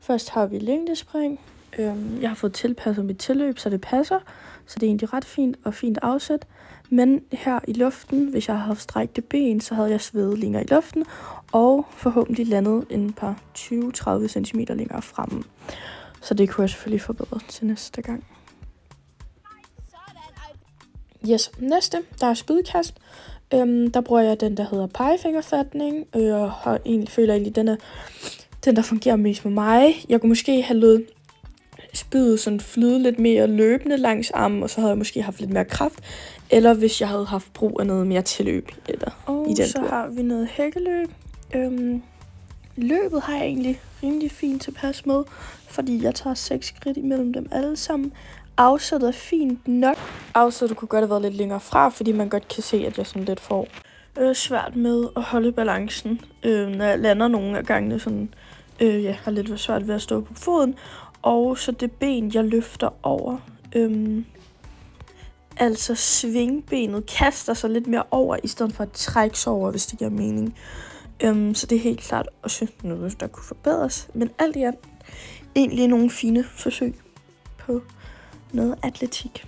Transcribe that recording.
Først har vi længdespring. Jeg har fået tilpasset mit tilløb, så det passer. Så det er egentlig ret fint og fint afsæt. Men her i luften, hvis jeg havde haft strækte ben, så havde jeg svedet længere i luften. Og forhåbentlig landet en par 20-30 cm længere fremme. Så det kunne jeg selvfølgelig forbedre til næste gang. Yes, næste, der er spydkast. Der bruger jeg den, der hedder pegefingerfatning. Og føler egentlig, den der fungerer mest med mig. Jeg kunne måske have ladet spydet sådan flyde lidt mere løbende langs armen, og så havde jeg måske haft lidt mere kraft. Eller hvis jeg havde haft brug af noget mere tilløb. Og i den så har vi noget hækkeløb. Løbet har jeg egentlig rimelig fint tilpas med, fordi jeg tager 6 skridt imellem dem alle sammen. Afsættet er fint nok. Afsættet kunne godt have været lidt længere fra, fordi man godt kan se, at jeg sådan lidt får svært med at holde balancen, når jeg lander nogle af gangene. Sådan, jeg har lidt svært ved at stå på foden. Og så det ben, jeg løfter over, altså svingbenet, kaster sig lidt mere over, i stedet for at trække sig over, hvis det giver mening. Så det er helt klart også noget, der kunne forbedres. Men alt i alt, egentlig nogle fine forsøg på noget atletik.